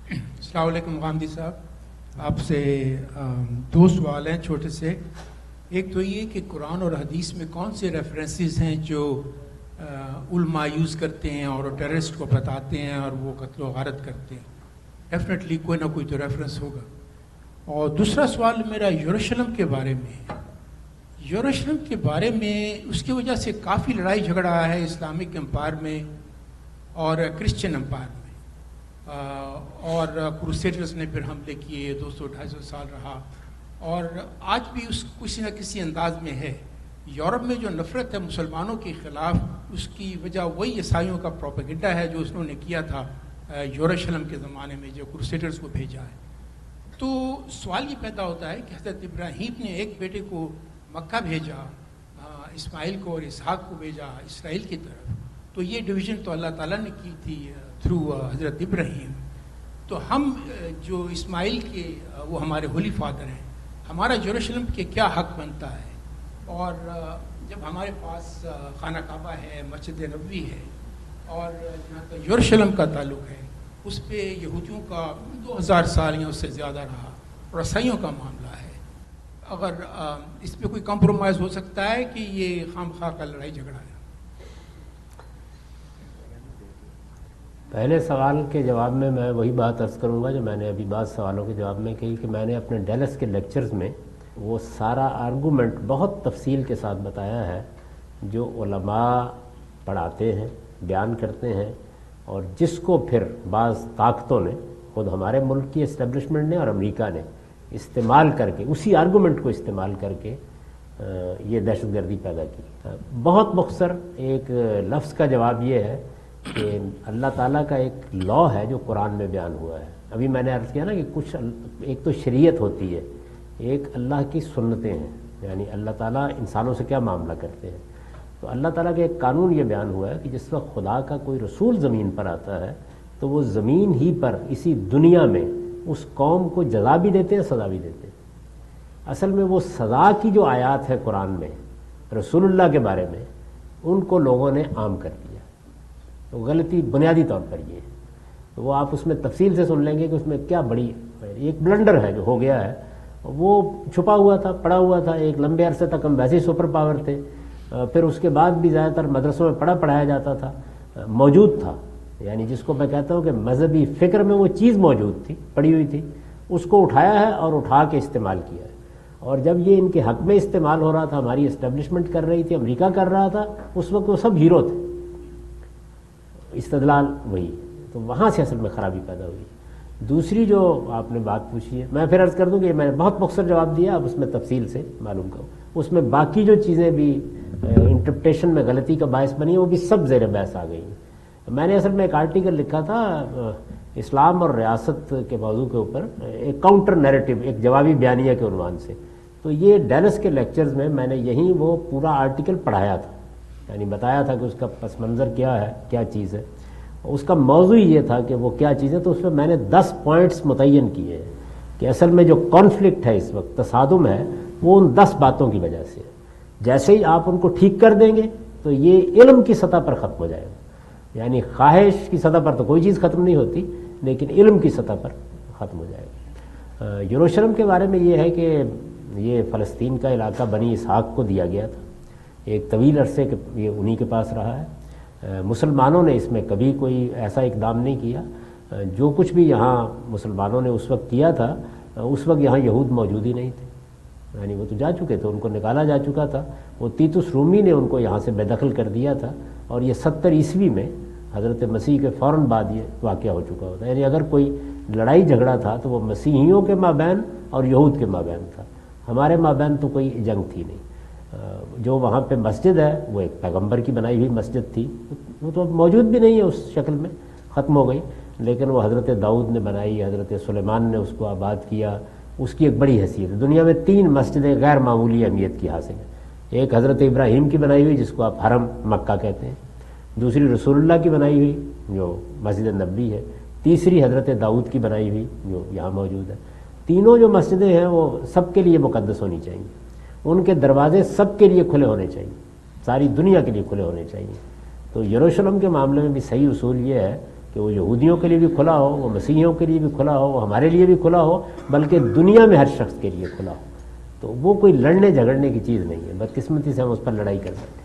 السلام علیکم غامدی صاحب. آپ سے دو سوال ہیں چھوٹے سے. ایک تو یہ کہ قرآن اور حدیث میں کون سے ریفرنسز ہیں جو علماء یوز کرتے ہیں اور ٹیررسٹ کو بتاتے ہیں اور وہ قتل و غارت کرتے ہیں؟ ڈیفینیٹلی کوئی نہ کوئی تو ریفرنس ہوگا. اور دوسرا سوال میرا یروشلم کے بارے میں ہے. یروشلم کے بارے میں اس کی وجہ سے کافی لڑائی جھگڑا ہے اسلامک امپائر میں اور کرسچن امپائر میں. اور کروسیڈرز نے پھر حملے کیے, 200-250 سال رہا, اور آج بھی اس کسی نہ کسی انداز میں ہے. یورپ میں جو نفرت ہے مسلمانوں کے خلاف, اس کی وجہ وہی عیسائیوں کا پروپیگنڈا ہے جو انہوں نے کیا تھا یروشلم کے زمانے میں, جو کروسیڈرز کو بھیجا ہے. تو سوال یہ پیدا ہوتا ہے کہ حضرت ابراہیم نے ایک بیٹے کو مکہ بھیجا, اسماعیل کو اور اسحاق کو بھیجا اسرائیل کی طرف. تو یہ ڈویژن تو اللہ تعالیٰ نے کی تھی تھرو حضرت ابراہیم. تو ہم جو اسماعیل کے وہ ہمارے ہولی فادر ہیں, ہمارا یروشلم کے کیا حق بنتا ہے؟ اور جب ہمارے پاس خانہ کعبہ ہے, مسجد نبوی ہے, اور جہاں تک یروشلم کا تعلق ہے اس پہ یہودیوں کا 2000 سال یا اس سے زیادہ رہا, اور عیسائیوں کا معاملہ ہے. اگر اس پہ کوئی کمپرومائز ہو سکتا ہے کہ یہ خام خواہ کا لڑائی جھگڑا ہے؟ پہلے سوال کے جواب میں وہی بات عرض کروں گا جو میں نے ابھی بعض سوالوں کے جواب میں کہی, کہ میں نے اپنے ڈیلس کے لیکچرز میں وہ سارا آرگومنٹ بہت تفصیل کے ساتھ بتایا ہے جو علماء پڑھاتے ہیں, بیان کرتے ہیں, اور جس کو پھر بعض طاقتوں نے, خود ہمارے ملک کی اسٹیبلشمنٹ نے اور امریکہ نے استعمال کر کے, اسی آرگومنٹ کو استعمال کر کے یہ دہشت گردی پیدا کی. بہت مختصر ایک لفظ کا جواب یہ ہے کہ اللہ تعالیٰ کا ایک لاء ہے جو قرآن میں بیان ہوا ہے. ابھی میں نے عرض کیا نا کہ کچھ ایک تو شریعت ہوتی ہے, ایک اللہ کی سنتیں ہیں, یعنی اللہ تعالیٰ انسانوں سے کیا معاملہ کرتے ہیں. تو اللہ تعالیٰ کا ایک قانون یہ بیان ہوا ہے کہ جس وقت خدا کا کوئی رسول زمین پر آتا ہے تو وہ زمین ہی پر اسی دنیا میں اس قوم کو جزا بھی دیتے ہیں, سزا بھی دیتے ہیں. اصل میں وہ سزا کی جو آیات ہے قرآن میں رسول اللہ کے بارے میں, ان کو لوگوں نے عام کر دیا. تو غلطی بنیادی طور پر یہ ہے. تو وہ آپ اس میں تفصیل سے سن لیں گے کہ اس میں کیا بڑی ایک بلنڈر ہے جو ہو گیا ہے. وہ چھپا ہوا تھا, پڑا ہوا تھا, ایک لمبے عرصے تک ہم ویسے ہی سپر پاور تھے, پھر اس کے بعد بھی زیادہ تر مدرسوں میں پڑھایا جاتا تھا, موجود تھا. یعنی جس کو میں کہتا ہوں کہ مذہبی فکر میں وہ چیز موجود تھی, پڑی ہوئی تھی, اس کو اٹھایا ہے اور اٹھا کے استعمال کیا ہے. اور جب یہ ان کے حق میں استعمال ہو رہا تھا, ہماری اسٹیبلشمنٹ کر رہی تھی, امریکہ کر رہا تھا, اس وقت وہ سب ہیرو تھے. استدلال وہی. تو وہاں سے اصل میں خرابی پیدا ہوئی. دوسری جو آپ نے بات پوچھی ہے, میں پھر عرض کر دوں کہ میں نے بہت مختصر جواب دیا, اب اس میں تفصیل سے معلوم کروں. اس میں باقی جو چیزیں بھی انٹرپریٹیشن میں غلطی کا باعث بنی وہ بھی سب زیر بحث آ گئی ہیں. میں نے اصل میں ایک آرٹیکل لکھا تھا اسلام اور ریاست کے موضوع کے اوپر, ایک کاؤنٹر نیریٹو, ایک جوابی بیانیہ کے عنوان سے. تو یہ ڈیلس کے لیکچرز میں نے یہیں وہ پورا آرٹیکل پڑھایا تھا, یعنی بتایا تھا کہ اس کا پس منظر کیا ہے, کیا چیز ہے. اس کا موضوع یہ تھا کہ وہ کیا چیز ہے. تو اس میں میں نے 10 پوائنٹس متعین کیے ہیں کہ اصل میں جو کانفلکٹ ہے اس وقت, تصادم ہے, وہ ان 10 باتوں کی وجہ سے ہے. جیسے ہی آپ ان کو ٹھیک کر دیں گے تو یہ علم کی سطح پر ختم ہو جائے گا. یعنی خواہش کی سطح پر تو کوئی چیز ختم نہیں ہوتی, لیکن علم کی سطح پر ختم ہو جائے گا. یروشلم کے بارے میں یہ ہے کہ یہ فلسطین کا علاقہ بنی اسحاق کو دیا گیا تھا, ایک طویل عرصے کے یہ انہی کے پاس رہا ہے. مسلمانوں نے اس میں کبھی کوئی ایسا اقدام نہیں کیا. جو کچھ بھی یہاں مسلمانوں نے اس وقت کیا تھا, اس وقت یہاں یہود موجود ہی نہیں تھے, یعنی وہ تو جا چکے تھے, ان کو نکالا جا چکا تھا. وہ تیتس رومی نے ان کو یہاں سے بے دخل کر دیا تھا, اور یہ 70 عیسوی میں حضرت مسیح کے فوراً بعد یہ واقعہ ہو چکا ہوتا ہے. یعنی اگر کوئی لڑائی جھگڑا تھا تو وہ مسیحیوں کے مابین اور یہود کے مابین تھا, ہمارے مابین تو کوئی جنگ تھی نہیں. جو وہاں پہ مسجد ہے وہ ایک پیغمبر کی بنائی ہوئی مسجد تھی, وہ تو اب موجود بھی نہیں ہے اس شکل میں, ختم ہو گئی. لیکن وہ حضرت داؤد نے بنائی, حضرت سلیمان نے اس کو آباد کیا, اس کی ایک بڑی حیثیت ہے. دنیا میں 3 مسجدیں غیر معمولی اہمیت کی حاصل ہیں. ایک حضرت ابراہیم کی بنائی ہوئی جس کو آپ حرم مکہ کہتے ہیں, دوسری رسول اللہ کی بنائی ہوئی جو مسجد نبوی ہے, تیسری حضرت داؤد کی بنائی ہوئی جو یہاں موجود ہے. تینوں جو مسجدیں ہیں وہ سب کے لیے مقدس ہونی چاہیے, ان کے دروازے سب کے لیے کھلے ہونے چاہیے, ساری دنیا کے لیے کھلے ہونے چاہیے. تو یروشلم کے معاملے میں بھی صحیح اصول یہ ہے کہ وہ یہودیوں کے لیے بھی کھلا ہو، وہ مسیحیوں کے لیے بھی کھلا ہو، وہ ہمارے لیے بھی کھلا ہو، بلکہ دنیا میں ہر شخص کے لیے کھلا ہو. تو وہ کوئی لڑنے جھگڑنے کی چیز نہیں ہے، بدقسمتی سے ہم اس پر لڑائی کر سکتے ہیں.